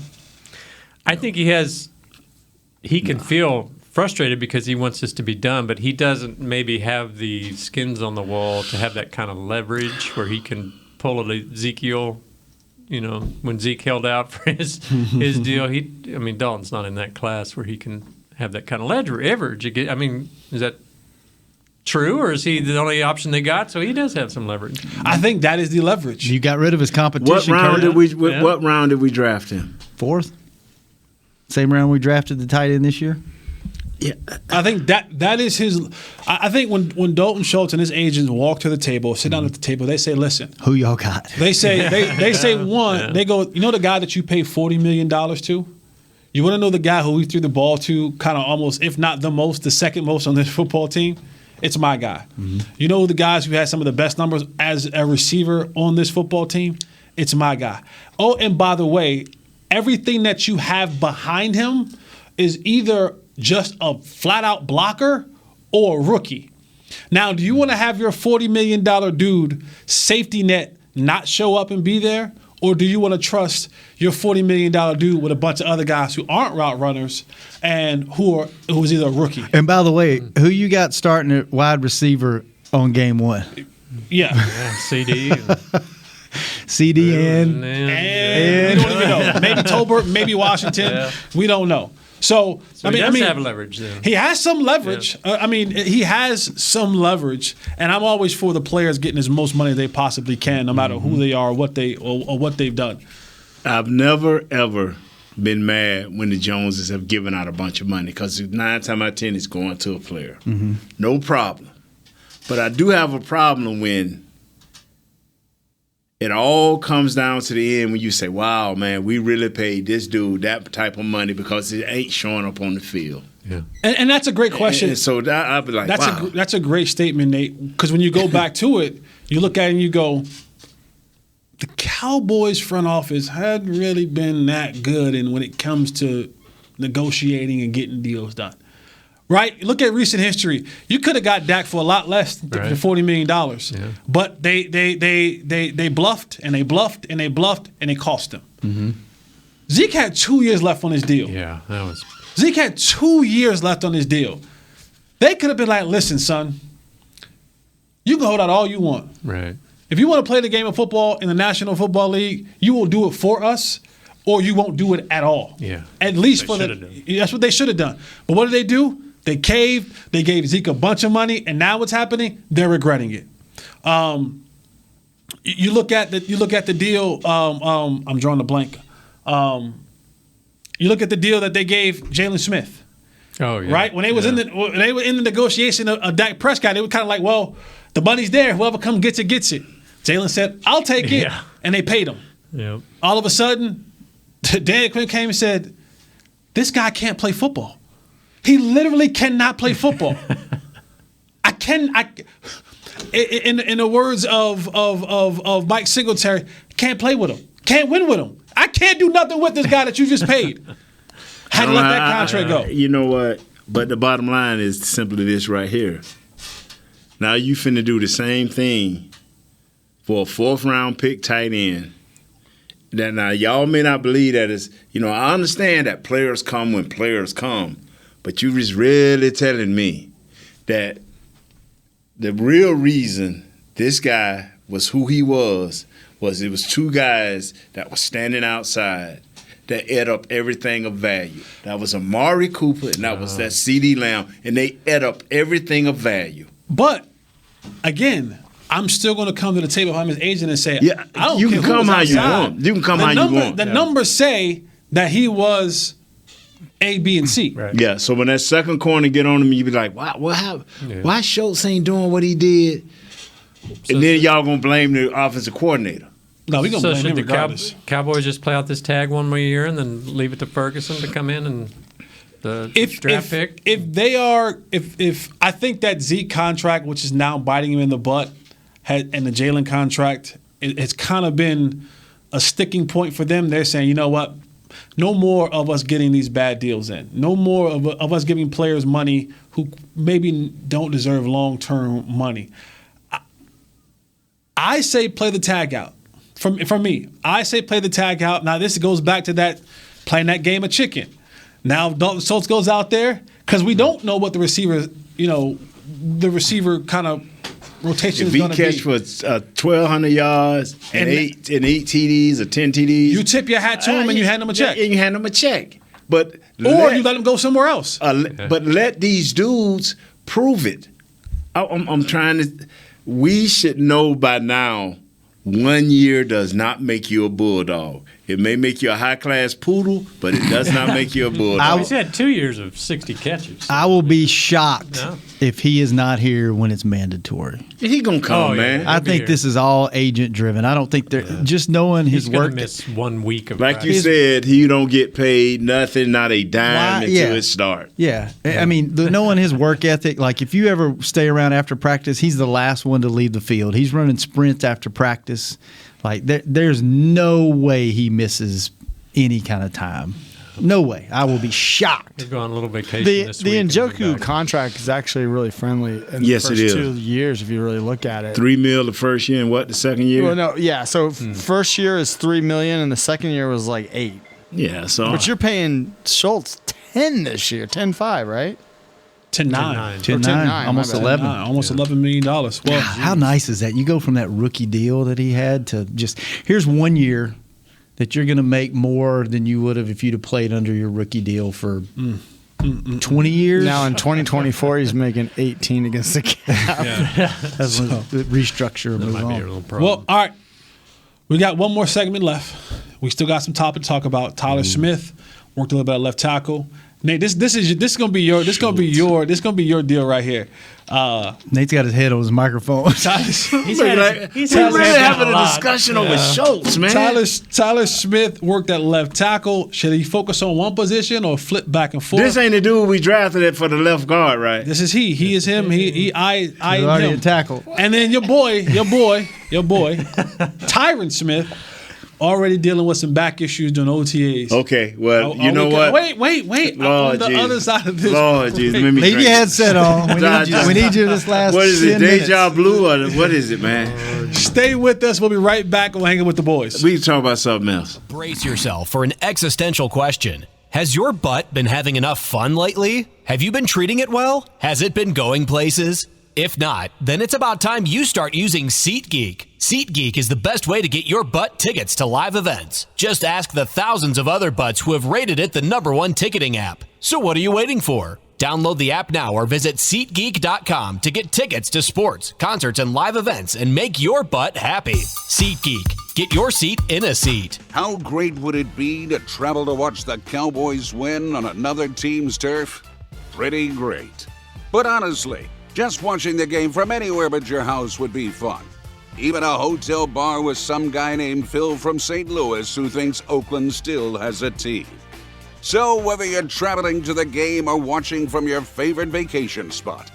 I think he can feel frustrated because he wants this to be done, but he doesn't maybe have the skins on the wall to have that kind of leverage where he can pull a Ezekiel, you know, when Zeke held out for his deal. Dalton's not in that class where he can have that kind of leverage. I mean, is that true, or is he the only option they got? So he does have some leverage. I think that is the leverage. You got rid of his competition. What round did we draft him? 4th. Same round we drafted the tight end this year. Yeah, I think that is his. I think when Dalton Schultz and his agents walk to the table, sit down at the table, they say, "Listen, who y'all got?" They say they go, you know, the guy that you pay $40 million to. You want to know the guy who we threw the ball to, kind of almost, if not the second most on this football team. It's my guy. Mm-hmm. You know the guys who had some of the best numbers as a receiver on this football team? It's my guy. Oh, and by the way, everything that you have behind him is either just a flat-out blocker or a rookie. Now, do you want to have your $40 million dude safety net not show up and be there? Or do you want to trust your $40 million dude with a bunch of other guys who aren't route runners and who's either a rookie? And by the way, who you got starting at wide receiver on game 1? Yeah. CD. CD and we don't even know. Maybe Tolbert, maybe Washington. Yeah. We don't know. So he does have leverage there. He has some leverage. Yeah. He has some leverage, and I'm always for the players getting as most money they possibly can, no matter who they are, or what they've done. I've never ever been mad when the Joneses have given out a bunch of money because 9 times out of 10 it's going to a player. Mm-hmm. No problem. But I do have a problem when it all comes down to the end when you say, wow, man, we really paid this dude that type of money because it ain't showing up on the field. Yeah. And that's a great question. And so I'll be like, wow. That's a great statement, Nate, because when you go back to it, you look at it and you go, the Cowboys front office hadn't really been that good when it comes to negotiating and getting deals done. Right? Look at recent history. You could have got Dak for a lot less than $40 million. Yeah. But they bluffed and they bluffed and they bluffed and it cost them. Mm-hmm. Zeke had 2 years left on his deal. Yeah, that was. Zeke had 2 years left on his deal. They could have been like, listen, son, you can hold out all you want. Right. If you want to play the game of football in the National Football League, you will do it for us or you won't do it at all. Yeah. At least that's what they should have done. But what did they do? They caved. They gave Zeke a bunch of money, and now what's happening? They're regretting it. You look at the deal. I'm drawing a blank. You look at the deal that they gave Jalen Smith. Oh yeah. Right when they were in the negotiation of Dak Prescott, they were kind of like, well, the money's there. Whoever comes gets it, gets it. Jalen said, I'll take it, and they paid him. Yep. All of a sudden, Dan Quinn came and said, this guy can't play football. He literally cannot play football. In the words of Mike Singletary, can't play with him. Can't win with him. I can't do nothing with this guy that you just paid. Had to let that contract go. You know what? But the bottom line is simply this right here. Now you finna do the same thing for a 4th-round pick tight end. Now y'all may not believe that is, I understand that players come when players come. But you was really telling me that the real reason this guy was who he was it was 2 guys that were standing outside that ate up everything of value. That was Amari Cooper and that was that CD Lamb, and they ate up everything of value. But, again, I'm still going to come to the table if I'm his agent and say, I don't you care can come who how was you outside. want. You can come how you want. The numbers say that he was A, B, and C. Right. Yeah, so when that second corner get on him, you be like, why Schultz ain't doing what he did? And then y'all going to blame the offensive coordinator. No, we going to blame him should regardless. the Cowboys just play out this tag one more year and then leave it to Ferguson to come in and the draft pick? If I think that Zeke contract, which is now biting him in the butt, and the Jalen contract, it's kind of been a sticking point for them. They're saying, you know what? No more of us getting these bad deals in. No more of us giving players money who maybe don't deserve long-term money. I say play the tag out. For me, I say play the tag out. Now, this goes back to that playing that game of chicken. Now, Dalton Schultz goes out there because we don't know what the receiver kind of rotation if is going to be. If he catch for 1,200 yards and eight TDs or 10 TDs. You tip your hat to him and you hand him a check. And you hand him a check. Or you let him go somewhere else. But let these dudes prove it. I'm trying to – we should know by now 1 year does not make you a bulldog. It may make you a high-class poodle, but it does not make you a bulldog. He's had 2 years of 60 catches. I will be shocked if he is not here when it's mandatory. He gonna come, man. I think this is all agent-driven. I don't think they're just knowing his work. He's going to miss 1 week of like practice. you said, he don't get paid nothing, not a dime until it starts. Yeah. I mean, knowing his work ethic, like if you ever stay around after practice, he's the last one to leave the field. He's running sprints after practice. Like there's no way he misses any kind of time. No way. I will be shocked. He's going on a little vacation this the week. The Njoku contract is actually really friendly in the first 2 years if you really look at it. $3 million the first year and what the second year? Well, no, yeah. So first year is $3 million and the second year was like $8 million. Yeah, so but you're paying Schultz 10 this year, 10.5, right? 10-9. 10-9, almost 11. Almost $11 million. Well, how nice is that? You go from that rookie deal that he had to just here's 1 year, that you're going to make more than you would have if you'd have played under your rookie deal for 20 years. Now in 2024, he's making 18 against the cap. That's when the restructure moves on. Be a little problem. Well, all right. We got one more segment left. We still got some topic to talk about. Tyler Smith worked a little bit at left tackle. Nate, this is gonna be your deal right here. Nate's got his head on his microphone. he's really having a discussion over Schultz, man. Tyler Smith worked at left tackle. Should he focus on one position or flip back and forth? This ain't the dude we drafted it for the left guard, right? This is he. He is him. I already him. a tackle. And then your boy, Tyron Smith, already dealing with some back issues during OTAs. Okay, well, you know what? Wait. Lord on the other side of this. Lord Jesus, let me leave drink. your headset on. We need you this last. What is it? 10 minutes. Deja Blue or what is it, man? Stay with us. We'll be right back. We're hanging with the boys. We can talk about something else. Brace yourself for an existential question. Has your butt been having enough fun lately? Have you been treating it well? Has it been going places? If not, then it's about time you start using SeatGeek. SeatGeek is the best way to get your butt tickets to live events. Just ask the thousands of other butts who have rated it the #1 ticketing app. So what are you waiting for? Download the app now or visit SeatGeek.com to get tickets to sports, concerts, and live events and make your butt happy. SeatGeek. Get your seat in a seat. How great would it be to travel to watch the Cowboys win on another team's turf? Pretty great. But honestly, just watching the game from anywhere but your house would be fun. Even a hotel bar with some guy named Phil from St. Louis who thinks Oakland still has a team. So whether you're traveling to the game or watching from your favorite vacation spot,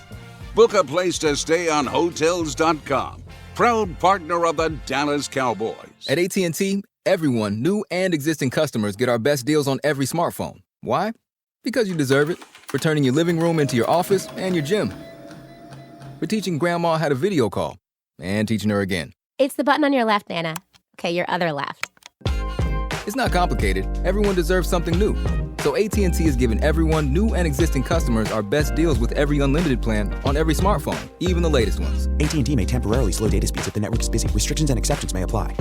book a place to stay on Hotels.com, proud partner of the Dallas Cowboys. At AT&T, everyone, new and existing customers, get our best deals on every smartphone. Why? Because you deserve it. For turning your living room into your office and your gym. For teaching grandma how to video call and teaching her again. It's the button on your left, Nana. Okay, your other left. It's not complicated. Everyone deserves something new. So AT&T is giving everyone, new and existing customers, our best deals with every unlimited plan on every smartphone, even the latest ones. AT&T may temporarily slow data speeds if the network is busy. Restrictions and exceptions may apply.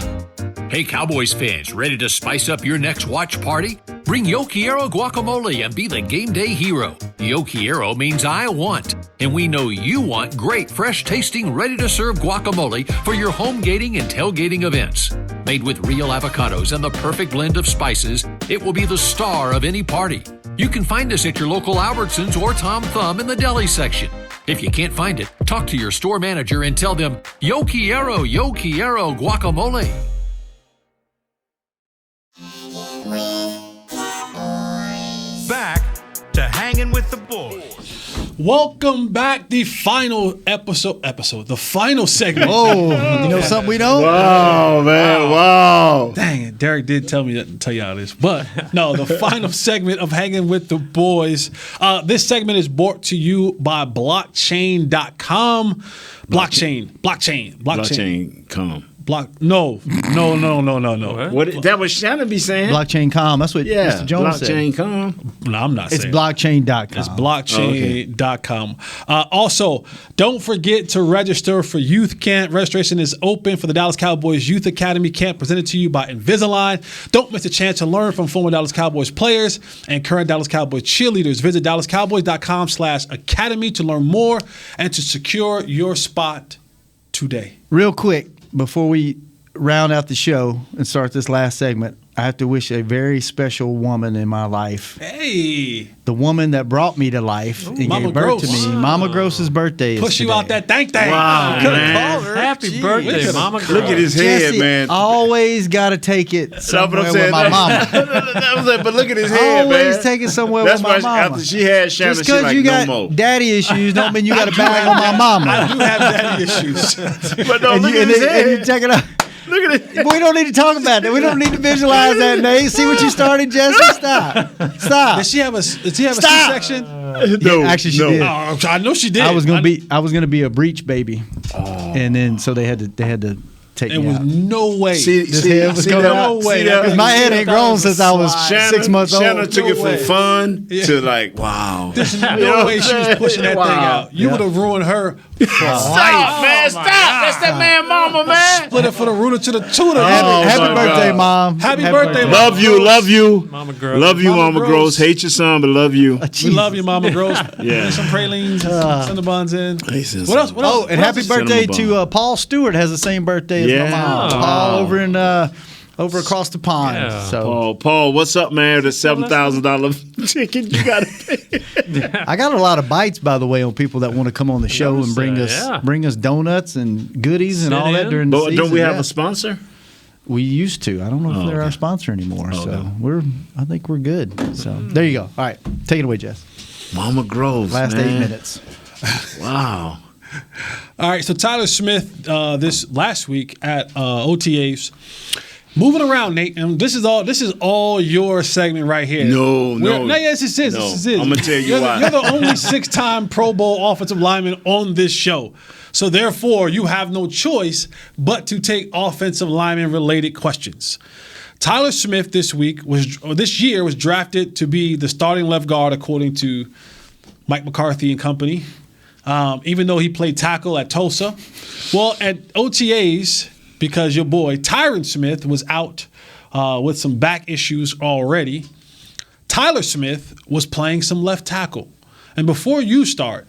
Hey, Cowboys fans, ready to spice up your next watch party? Bring Yo Quiero guacamole and be the game day hero. Yo Quiero means I want, and we know you want great, fresh-tasting, ready-to-serve guacamole for your home gating and tailgating events. Made with real avocados and the perfect blend of spices, it will be the star of any party. You can find us at your local Albertsons or Tom Thumb in the deli section. If you can't find it, talk to your store manager and tell them, Yo Quiero guacamole. Back to Hanging with the Boys. Welcome back. The final the final segment. Oh, you know something we don't? Wow, man, wow. Dang it, Derek did tell me to tell you all this. But no, the final segment of Hanging with the Boys. This segment is brought to you by blockchain.com. Blockchain.com. No. What that was Shannon be saying? Blockchain.com. That's what Mr. Jones said. Blockchain.com. No, I'm not saying It's blockchain.com. It's blockchain.com. Also, don't forget to register for Youth Camp. Registration is open for the Dallas Cowboys Youth Academy Camp presented to you by Invisalign. Don't miss a chance to learn from former Dallas Cowboys players and current Dallas Cowboys cheerleaders. Visit dallascowboys.com/academy to learn more and to secure your spot today. Real quick, before we round out the show and start this last segment, I have to wish a very special woman in my life. Hey. The woman that brought me to life and Mama gave birth Gross. to me. Mama Gross's birthday is Push you today. out that thank. Wow, man. Call her. Happy birthday, Mama Gross. Look at his head, Jesse, man. always got to take it somewhere I'm saying, with my mama. But look at his head, Always man. take it somewhere That's with my why mama. after she had Shannon, Just she because like, you got no more. daddy issues don't mean you got to bag on my mama. I do have daddy issues. But no, and look you, at his and you head. check it out. Look at it. We don't need to talk about that. We don't need to visualize that, Nate. See what you started, Jesse? Stop. Does she have a C-section? No, actually, she no. did. Oh, I know she did. I was gonna be a breech baby, and then so they had to take There me was out. no way. This head was coming out. No way. Because my head ain't grown since I was 6 months old. Shannon took No it way. from fun to like, wow. There's no way she was pushing that thing out. You would have ruined her. Stop, man, stop. That's that man mama, man. Split it for the rooter to the tutor. Happy birthday, Mom. Happy birthday, Mama Love you, Gross. love you. Mama Gross. Love you, Mama Mama Gross. Gross. Hate your son, but love you. We love you, Mama Gross. Yeah. Some pralines, Cinnabons in. What else? What else? Oh, and What happy else? birthday Cinnamon to Paul Stewart. Has the same birthday as my mom. Yeah. Paul over across the pond. Yeah. So Paul, what's up, man? The $7,000 ticket you got to pay. I got a lot of bites, by the way, on people that want to come on the show and bring Noticed us donuts and goodies and Sit all that in. during the But season. don't we have Yeah. a sponsor? We used to. I don't know if they're our sponsor anymore. So I think we're good. So there you go. All right, take it away, Jess. Mama Groves. Last man. 8 minutes. Wow. All right, so Tyler Smith this last week at OTAs. Moving around, Nate, and this is all your segment right here. No. Yes, this is. No. This is. I'm gonna tell you why. You're the only 6-time Pro Bowl offensive lineman on this show, so therefore you have no choice but to take offensive lineman related questions. Tyler Smith this year was drafted to be the starting left guard according to Mike McCarthy and company. Even though he played tackle at Tulsa, well, at OTAs. Because your boy Tyron Smith was out with some back issues already. Tyler Smith was playing some left tackle. And before you start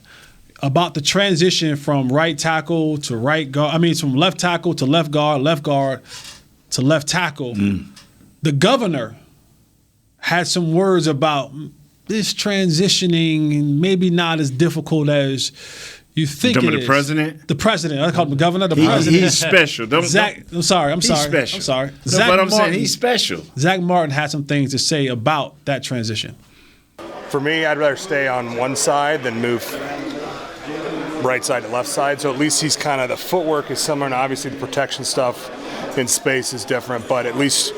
about the transition from right tackle to right guard, from left tackle to left guard to left tackle, the governor had some words about this transitioning and maybe not as difficult as you think it is. The president? The president. I call him the governor. The president. He's special. I'm sorry. He's special. I'm sorry. No, but I'm saying he's special. Zach Martin had some things to say about that transition. For me, I'd rather stay on one side than move right side to left side. So at least he's kind of, the footwork is similar, and obviously the protection stuff in space is different, but at least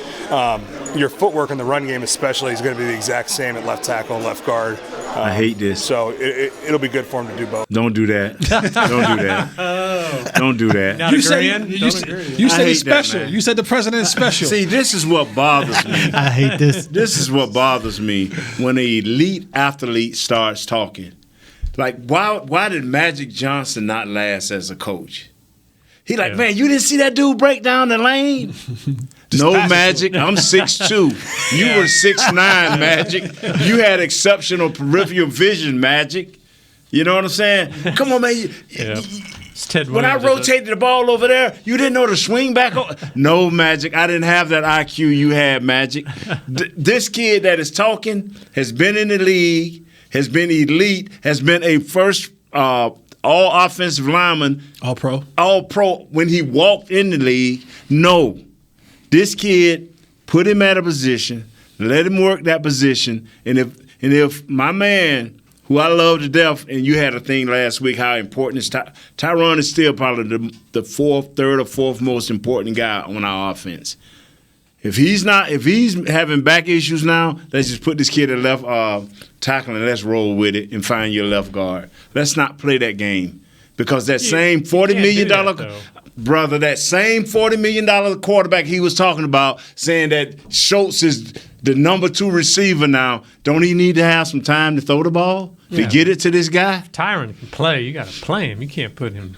your footwork in the run game especially is going to be the exact same at left tackle and left guard. I hate this. So it'll be good for him to do both. Don't do that. Don't do that. Don't do that. Not agreeing? You said he's special. You said the president is special. See, this is what bothers me. I hate this. This is what bothers me when an elite athlete starts talking. Like, why did Magic Johnson not last as a coach? He like, man, you didn't see that dude break down the lane? No, Magic. I'm 6'2". You were 6'9", Magic. You had exceptional peripheral vision, Magic. You know what I'm saying? Come on, man. It's Ted when I Williams, rotated the ball over there, you didn't know to swing back. No, Magic. I didn't have that IQ you had, Magic. This kid that is talking has been in the league, has been elite, has been a first all offensive lineman. All pro. All pro when he walked in the league. No. This kid, put him at a position, let him work that position, and if my man, who I love to death, and you had a thing last week how important is Tyron is still probably the third or fourth most important guy on our offense. If he's having back issues now, let's just put this kid at left tackle and let's roll with it and find your left guard. Let's not play that game because that same $40 million brother, that same $40 million quarterback he was talking about, saying that Schultz is the number 2 receiver now. Don't he need to have some time to throw the ball to get it to this guy? If Tyron can play, you got to play him. You can't put him.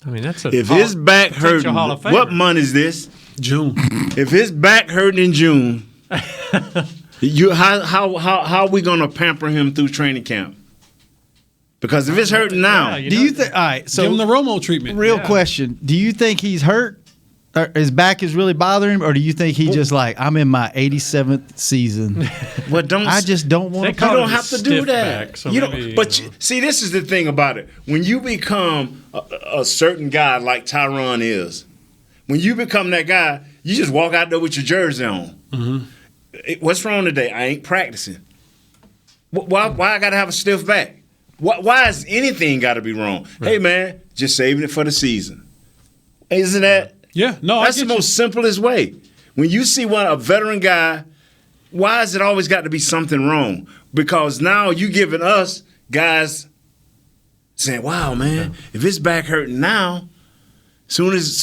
I mean, that's if his back hurting, what month is this? June. If his back hurting in June, how are we gonna pamper him through training camp? Because if it's hurting now, do you think? All right, so give him the Romo treatment. Real question: do you think he's hurt? Or his back is really bothering him, or do you think he just like I'm in my 87th season? I just don't want to. You don't have to do that. Back, so you don't. But see, this is the thing about it. When you become a certain guy like Tyron is. When you become that guy, you just walk out there with your jersey on. Mm-hmm. What's wrong today? I ain't practicing. Why I got to have a stiff back? Why has anything got to be wrong? Right. Hey, man, just saving it for the season. Isn't that? Yeah, no, that's the most simplest way. When you see a veteran guy, why has it always got to be something wrong? Because now you giving us guys saying, wow, man, if his back hurting now, Soon as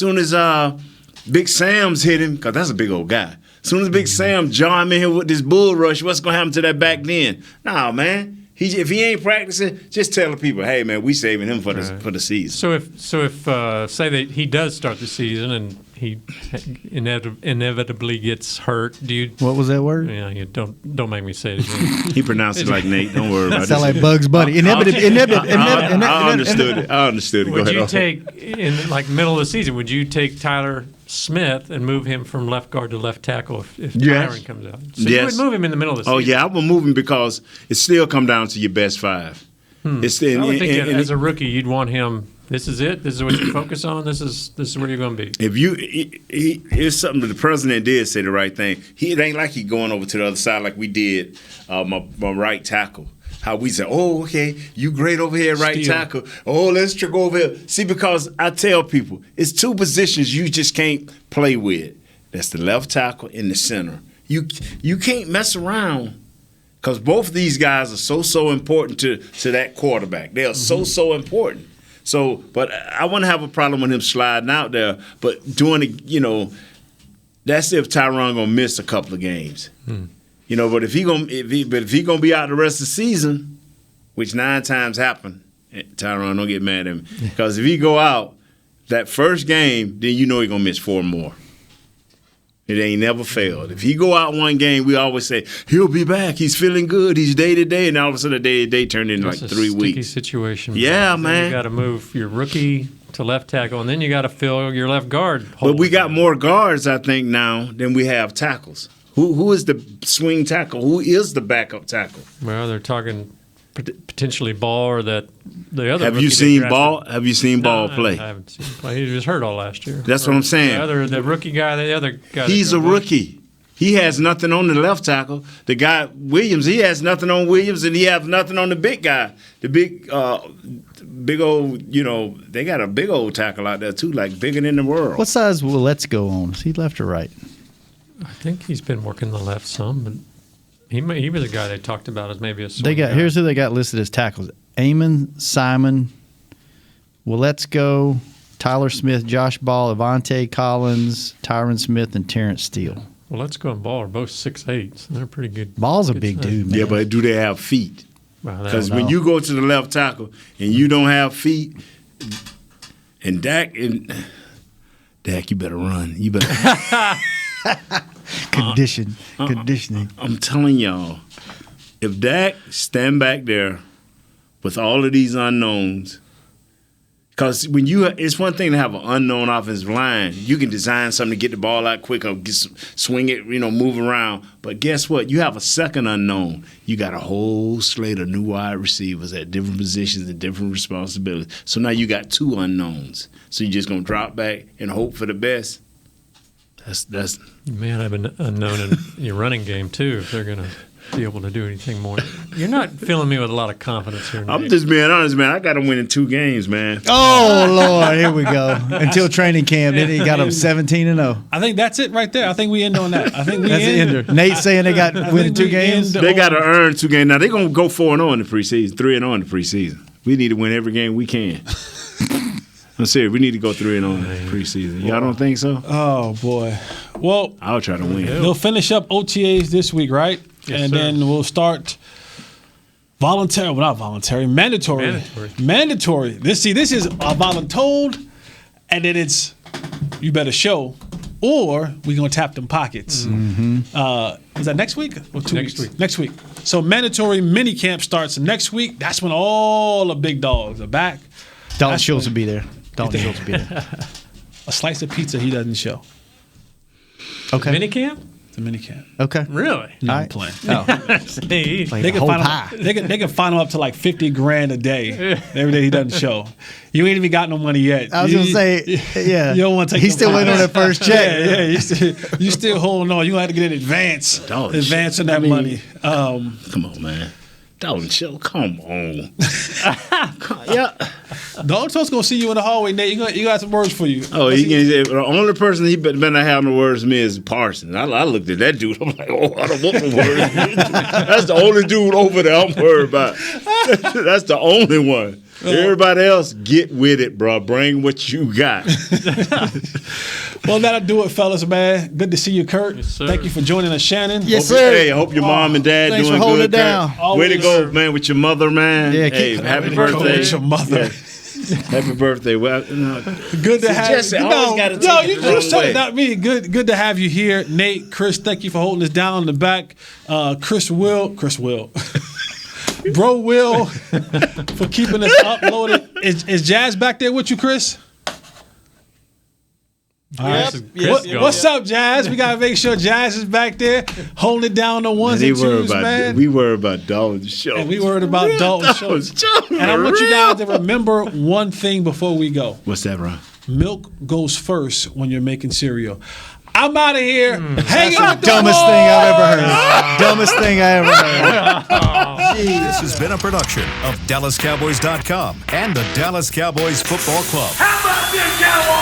Big Sam's hit him, because that's a big old guy. Soon as Big Sam jar him in here with this bull rush, what's going to happen to that back then? Nah, man. If he ain't practicing, just tell the people, hey man, we saving him for the season. So if say that he does start the season and he inevitably gets hurt, do you? What was that word? Yeah, you don't make me say it again. He pronounced it like Nate. Don't worry about it. Sound like Bugs Bunny. I understood it. I understood it. Would you take in like middle of the season? Would you take Tyler Smith and move him from left guard to left tackle if Tyron comes out? So you would move him in the middle of the season. Oh yeah, I would move him because it still come down to your best 5. I would think as a rookie, you'd want him. This is it. This is what you focus on. This is where you're going to be. If here's something that the president did say the right thing. It ain't like he going over to the other side like we did my right tackle. How we said, oh, okay, you great over here, right tackle. Oh, let's go over here. See, because I tell people, it's 2 positions you just can't play with. That's the left tackle and the center. You can't mess around because both of these guys are so important to that quarterback. They are so important. So, but I wouldn't have a problem with him sliding out there. But doing it, that's if Tyron gonna miss a couple of games. But if he gonna be out the rest of the season, which 9 times happen, Tyron, don't get mad at me, because if he go out that first game, then he's gonna miss 4 more. It ain't never failed. If he go out one game, we always say he'll be back. He's feeling good. He's day to day, and all of a sudden, day to day turned into like 3 weeks. Sticky situation. Yeah, man. You got to move your rookie to left tackle, and then you got to fill your left guard hole. But we got more guards, I think, now than we have tackles. Who is the swing tackle? Who is the backup tackle? Well, they're talking potentially Ball or the other. Have you seen Ball? Have you seen Ball play? I haven't seen him play. He was hurt all last year. That's what I'm saying. The rookie guy, the other guy. He's a rookie. He has nothing on the left tackle. The guy Williams, he has nothing on Williams, and he has nothing on the big guy. The big old, they got a big old tackle out there too, like bigger than the world. What size will Let's Go on? Is he left or right? I think he's been working the left some, but he was a guy they talked about as maybe a swing guy. Here's who they got listed as tackles: Amon Simon, Let's Go, Tyler Smith, Josh Ball, Avante Collins, Tyron Smith, and Terrence Steele. Well, Let's Go and Ball are both 6'8", so they're pretty good. Ball's a big dude, man. Yeah, but do they have feet? Because Well, when you go to the left tackle and you don't have feet, and Dak, you better run. You better conditioning. I'm telling y'all, if Dak stand back there with all of these unknowns, because it's one thing to have an unknown offensive line. You can design something to get the ball out quick or swing it, move around. But guess what? You have a second unknown. You got a whole slate of new wide receivers at different positions and different responsibilities. So now you got 2 unknowns. So you're just going to drop back and hope for the best. That's you may have an unknown in your running game too if they're going to be able to do anything more. You're not filling me with a lot of confidence here, Nate. I'm just being honest, man. I got to win in 2 games, man. Oh Lord, here we go. Until training camp, then he got them 17-0. I think that's it right there. I think we end on that. I think we that's end. the ender. Nate saying they got winning 2 games. They got to earn 2 games. Now they're gonna go 4-0 in the preseason, 3-0 in the preseason. We need to win every game we can. I'm serious. We need to go 3-0 in the preseason. Y'all don't think so? Oh boy. Well, I'll try to win. They'll finish up OTAs this week, right? Yes, and sir. then we'll start mandatory. Mandatory. This is a voluntold, and then it's you better show, or we're gonna tap them pockets. Is that next week or 2 Next weeks? week. Next week. So mandatory mini camp starts next week. That's when all the big dogs are back. Dalton Schultz will be there. Dalton Schultz will be there. A slice of pizza he doesn't show. Okay. Minicamp? It's a mini camp. Okay. Really? No, All I'm right. playing. Oh. Hey. Like They the can whole find pie. him. They can find him up to like $50,000 a day. Every day he doesn't show. You ain't even got no money yet. I was going to say, yeah. You don't want to take. He's still waiting on that first check. Yeah. You still holding on. You gonna have to get an advance. Advancing that money. Come on, man. Dalton Schultz, come on. Yeah. Dalton Schultz gonna see you in the hallway, Nate. You got some words for you. Oh, the only person he better not have no words to me is Parsons. I looked at that dude. I'm like, I don't want no words. That's the only dude over there I'm worried about. That's the only one. Everybody else, get with it, bro. Bring what you got. Well, that'll do it, fellas, man. Good to see you, Kurt. Yes, sir. Thank you for joining us, Shannon. Yes, sir. Hey, I hope your mom and dad Thanks doing for holding good. it down. Kurt. Way to go, man, with your mother, man. Yeah, hey, keep- happy Way to go birthday. with your mother. Yeah. Happy birthday. Well, Good to have Jesse, you. I always gotta take it you the wrong said way. it, not me. Good to have you here, Nate, Chris. Thank you for holding us down in the back. Chris Will, Bro Will, for keeping us uploaded. Is Jazz back there with you, Chris? All right. What's up, Jazz? We gotta make sure Jazz is back there holding it down on ones and twos, man. We worry about Dalton Schultz. And we worried about Dalton Schultz. And I want you guys to remember one thing before we go. What's that, Ron? Milk goes first when you're making cereal. I'm out of here. Hanging with the Dumbest boys. thing I've ever heard. Dumbest thing I ever heard. This has been a production of DallasCowboys.com and the Dallas Cowboys Football Club. How about them Cowboys?